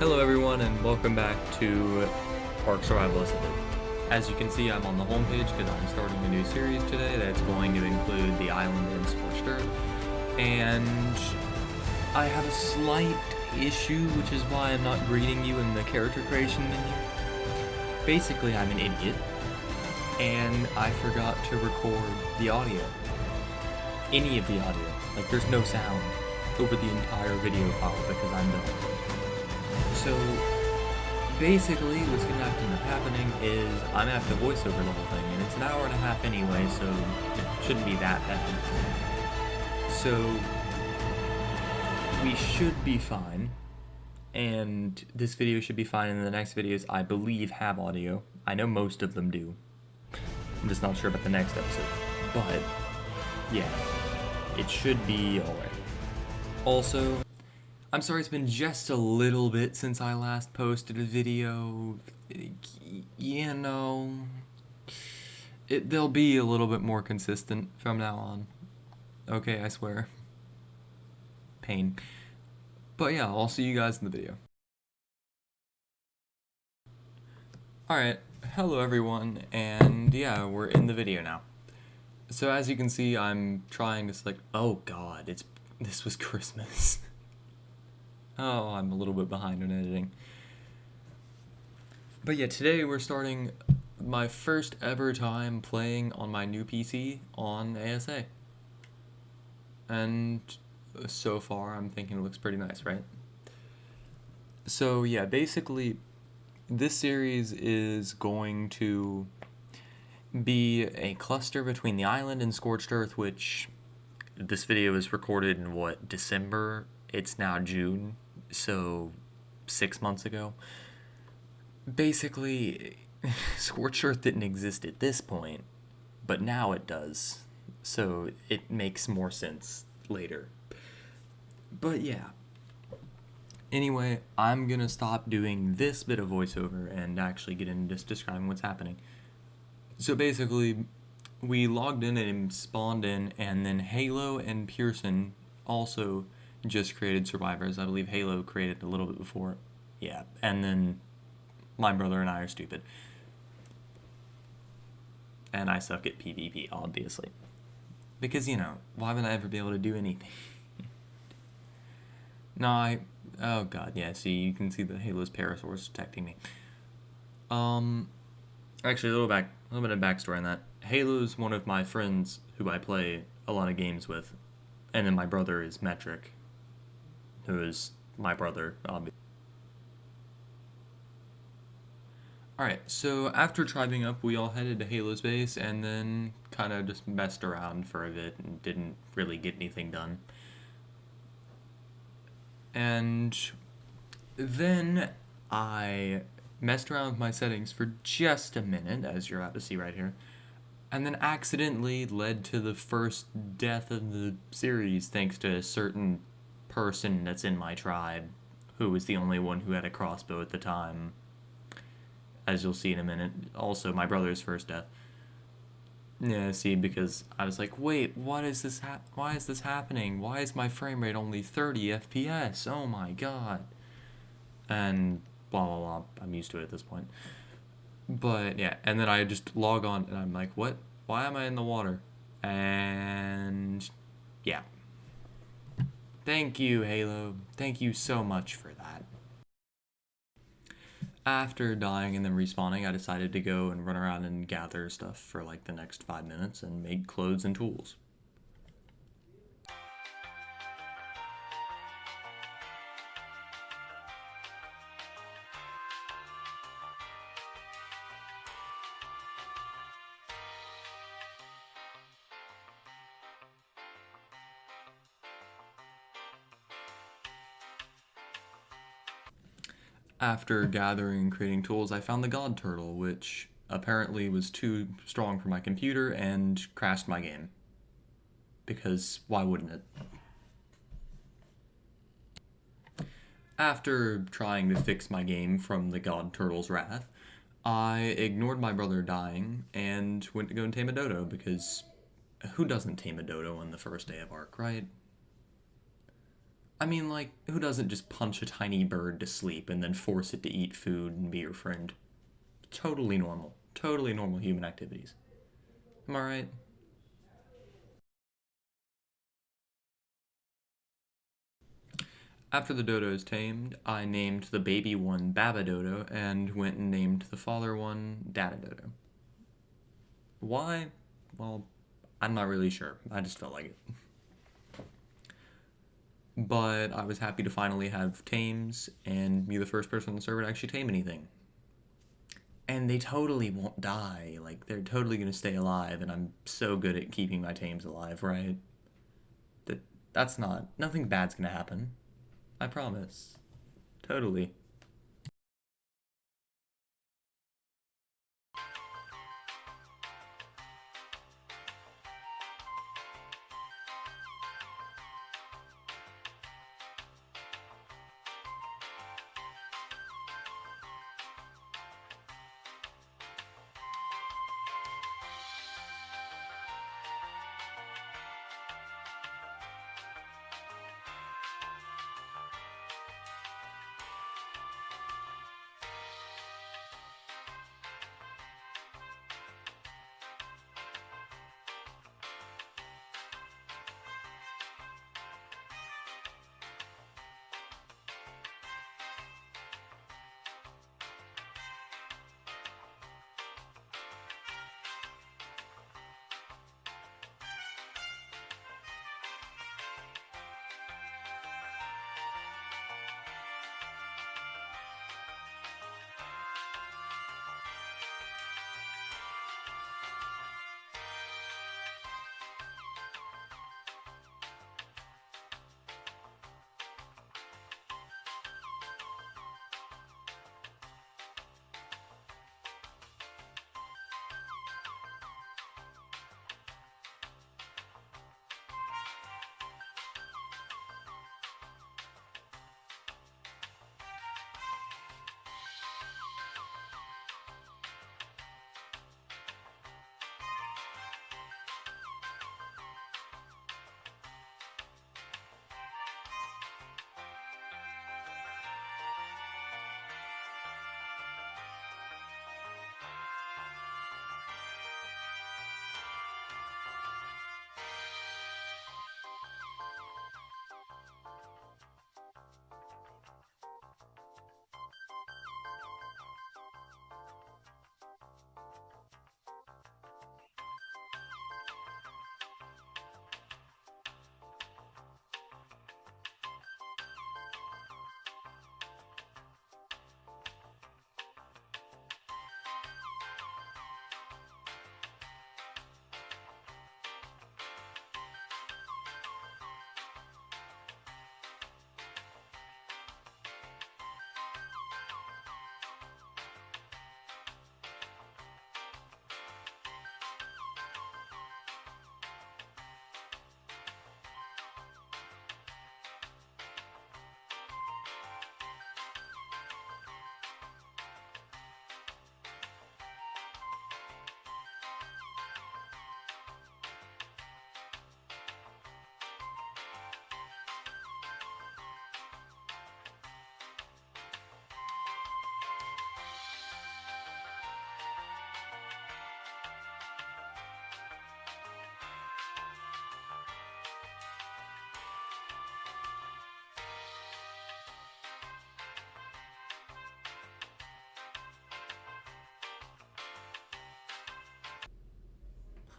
Hello everyone and welcome back to Park Survival Ascended. As you can see, I'm on the homepage because I'm starting a new series today that's going to include the Island-Scorched, and I have a slight issue, which is why I'm not greeting you in the character creation menu. Basically, I'm an idiot, and I forgot to record the audio. Any of the audio. Like, there's no sound over the entire video file because I'm dumb. So, basically, what's going to have to end up happening is I'm going to have to voice over the whole thing, and it's an hour and a half anyway, so it shouldn't be that bad. So, we should be fine, and this video should be fine, and the next videos, I believe, have audio. I know most of them do. I'm just not sure about the next episode. But, yeah, it should be alright. Also, I'm sorry it's been just a little bit since I last posted a video. You know, they'll be a little bit more consistent from now on. Okay, I swear. Pain. But yeah, I'll see you guys in the video. Alright, hello everyone, and yeah, we're in the video now. So as you can see, I'm trying to select, oh god, this was Christmas. Oh, I'm a little bit behind on editing. But yeah, today we're starting my first ever time playing on my new PC on ASA. And so far, I'm thinking it looks pretty nice, right? So yeah, basically, this series is going to be a cluster between the island and Scorched Earth, which this video is recorded in, what, December? It's now June, so 6 months ago. Basically, Scorched Earth didn't exist at this point, but now it does, so it makes more sense later. But yeah. Anyway, I'm gonna stop doing this bit of voiceover and actually get into just describing what's happening. So basically, we logged in and spawned in, and then Halo and Pearson also just created survivors. I believe Halo created a little bit before. Yeah, and then my brother and I are stupid. And I suck at PvP, obviously. Because, you know, why would I ever be able to do anything? No, oh god, yeah, see, you can see the Halo's Parasaurs detecting me. Actually, a little bit of backstory on that. Halo's one of my friends who I play a lot of games with. And then my brother is Metric, who is my brother, obviously. Alright, so after tribing up, we all headed to Halo's base and then kind of just messed around for a bit and didn't really get anything done. And then I messed around with my settings for just a minute, as you're about to see right here, and then accidentally led to the first death of the series thanks to a certain person that's in my tribe who was the only one who had a crossbow at the time, as you'll see in a minute. Also, my brother's first death. Yeah, see, because I was like, wait, why is this happening? Why is my frame rate only 30 FPS? Oh my god. And blah blah blah, I'm used to it at this point. But yeah, and then I just log on and I'm like, what? Why am I in the water? And yeah. Thank you, Halo. Thank you so much for that. After dying and then respawning, I decided to go and run around and gather stuff for like the next 5 minutes and make clothes and tools. After gathering and creating tools, I found the God Turtle, which apparently was too strong for my computer and crashed my game. Because why wouldn't it? After trying to fix my game from the God Turtle's wrath, I ignored my brother dying and went to go and tame a dodo, because who doesn't tame a dodo on the first day of Ark, right? I mean, like, who doesn't just punch a tiny bird to sleep and then force it to eat food and be your friend? Totally normal. Totally normal human activities. Am I right? After the dodo is tamed, I named the baby one Baba Dodo and went and named the father one Dada Dodo. Why? Well, I'm not really sure. I just felt like it. But I was happy to finally have tames and be the first person on the server to actually tame anything. And they totally won't die. Like, they're totally gonna stay alive, and I'm so good at keeping my tames alive, right? That that's not nothing bad's gonna happen. I promise. Totally.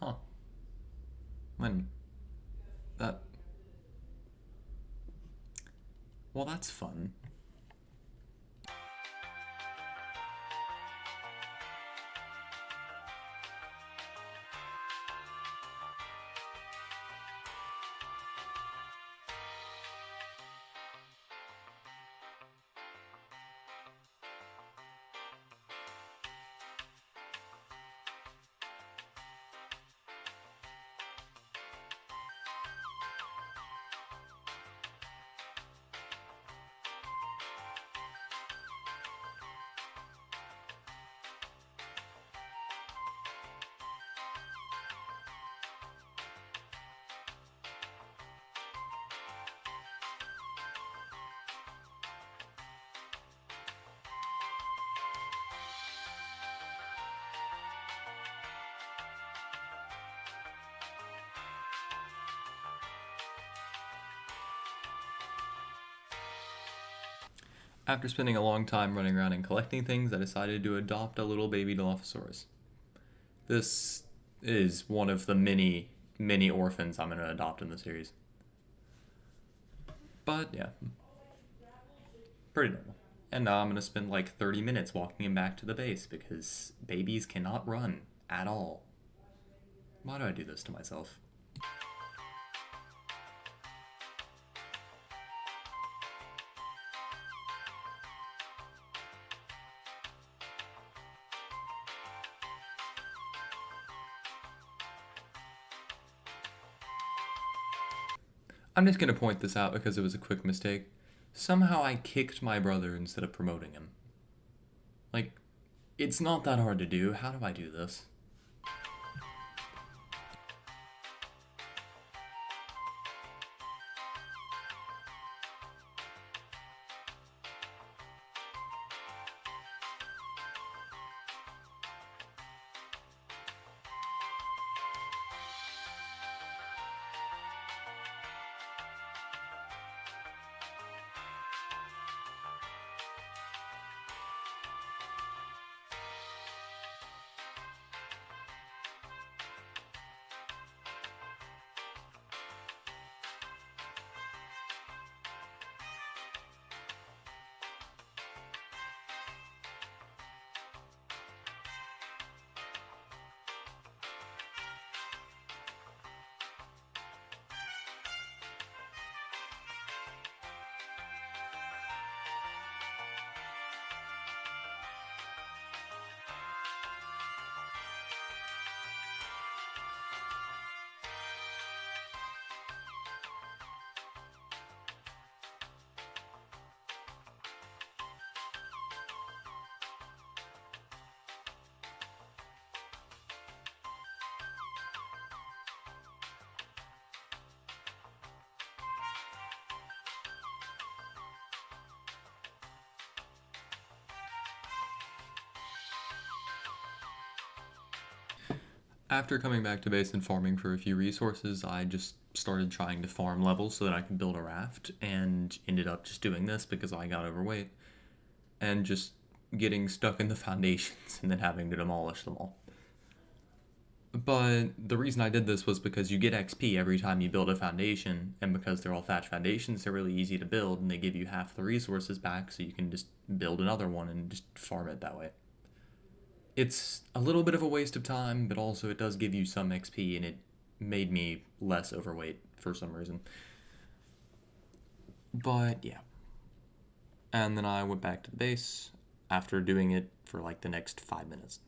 Huh. When that well, that's fun. After spending a long time running around and collecting things, I decided to adopt a little baby Dilophosaurus. This is one of the many orphans I'm going to adopt in the series. But yeah, pretty normal. And now I'm going to spend like 30 minutes walking him back to the base because babies cannot run at all. Why do I do this to myself? I'm just going to point this out because it was a quick mistake. Somehow I kicked my brother instead of promoting him. Like, it's not that hard to do. How do I do this? After coming back to base and farming for a few resources, I just started trying to farm levels so that I could build a raft, and ended up just doing this because I got overweight, and just getting stuck in the foundations and then having to demolish them all. But the reason I did this was because you get XP every time you build a foundation, and because they're all thatch foundations, they're really easy to build, and they give you half the resources back, so you can just build another one and just farm it that way. It's a little bit of a waste of time, but also it does give you some XP, and it made me less overweight for some reason. But yeah. And then I went back to the base after doing it for like the next 5 minutes.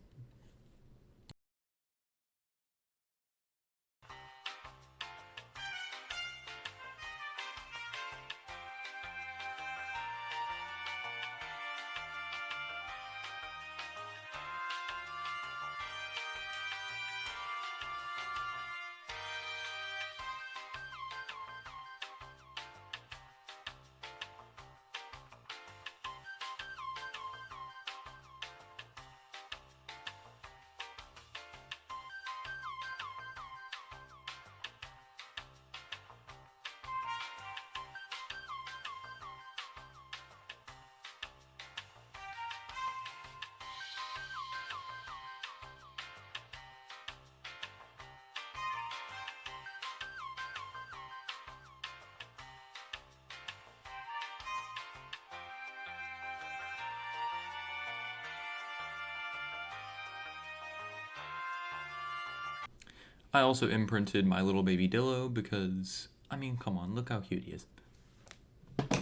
I also imprinted my little baby Dillo because, I mean, come on, look how cute he is.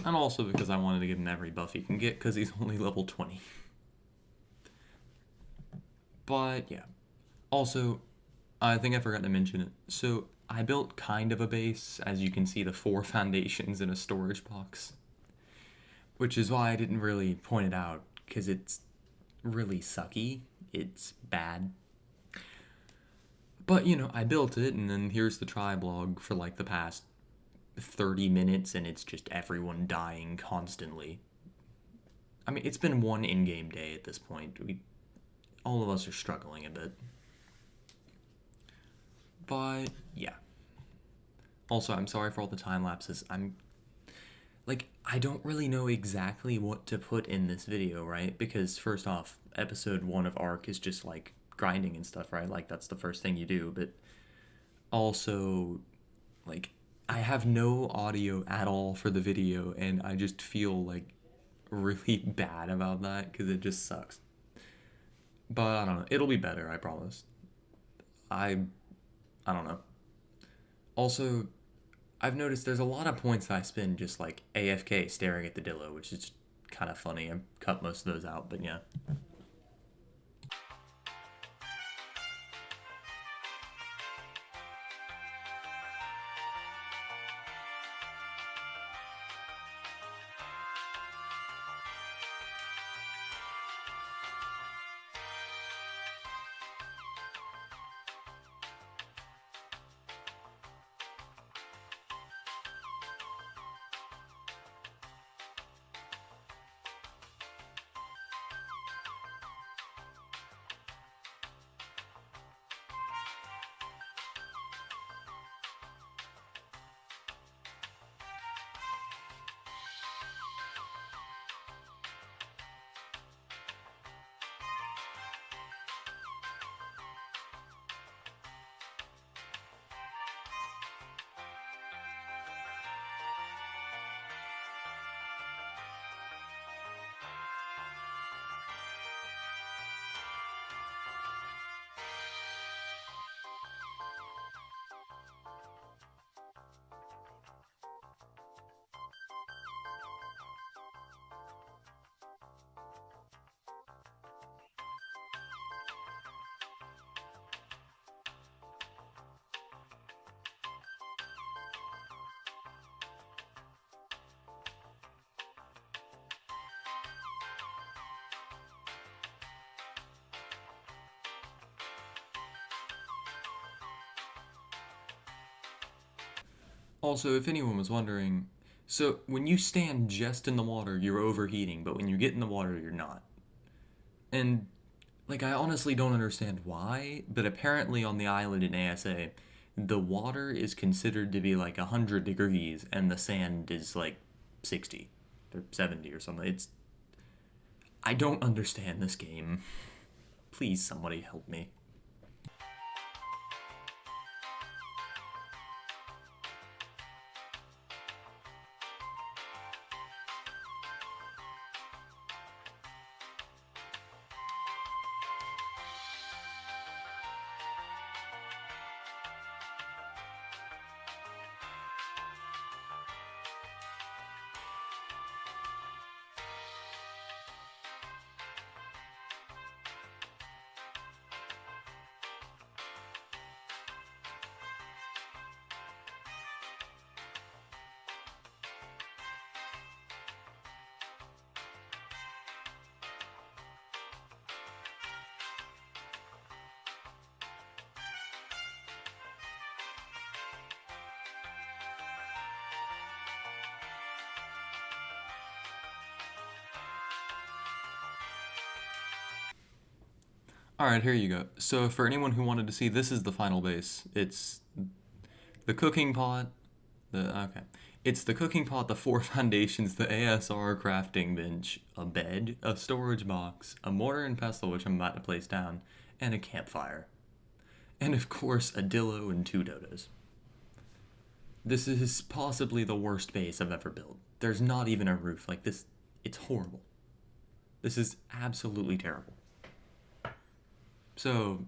And also because I wanted to give him every buff he can get because he's only level 20. But yeah. Also, I think I forgot to mention it. So I built kind of a base, as you can see the 4 foundations in a storage box. Which is why I didn't really point it out, because it's really sucky. It's bad. But, you know, I built it, and then here's the triblog for like the past 30 minutes, and it's just everyone dying constantly. I mean, it's been one in-game day at this point. All of us are struggling a bit. But, yeah. Also, I'm sorry for all the time lapses. like, I don't really know exactly what to put in this video, right? Because first off, episode 1 of Arc is just like grinding and stuff, right? Like, that's the first thing you do. But also, like, I have no audio at all for the video, and I just feel like really bad about that because it just sucks. But I don't know. It'll be better, I promise. I I don't know. Also, I've noticed there's a lot of points I spend just like AFK staring at the Dillo, which is kind of funny. I cut most of those out, but yeah. Also, if anyone was wondering, so when you stand just in the water, you're overheating, but when you get in the water, you're not. And like, I honestly don't understand why, but apparently on the island in ASA, the water is considered to be like 100 degrees and the sand is like 60 or 70 or something. I don't understand this game. Please, somebody help me. Alright, here you go. So, for anyone who wanted to see, this is the final base. It's the cooking pot, okay. It's the cooking pot, the four foundations, the ASR crafting bench, a bed, a storage box, a mortar and pestle, which I'm about to place down, and a campfire. And of course, a dillo and two dodos. This is possibly the worst base I've ever built. There's not even a roof. Like, this, it's horrible. This is absolutely terrible. So,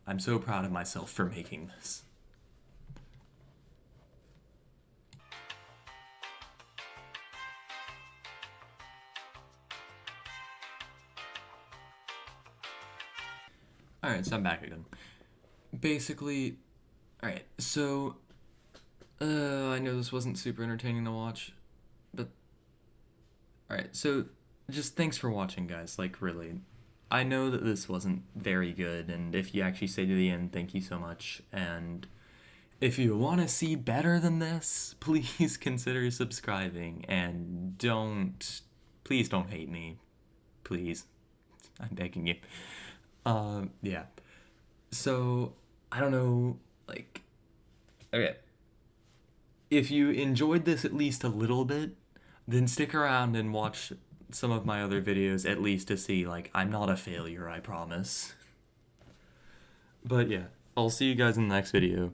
I'm so proud of myself for making this. Alright, so I'm back again. Basically, alright, so, I know this wasn't super entertaining to watch, but, alright, so, just thanks for watching, guys, like, really. I know that this wasn't very good, and if you actually stay to the end, thank you so much, and if you want to see better than this, please consider subscribing, and please don't hate me, please, I'm begging you. Yeah. So, I don't know, like, okay. If you enjoyed this at least a little bit, then stick around and watch some of my other videos at least to see, like, I'm not a failure, I promise. But yeah, I'll see you guys in the next video.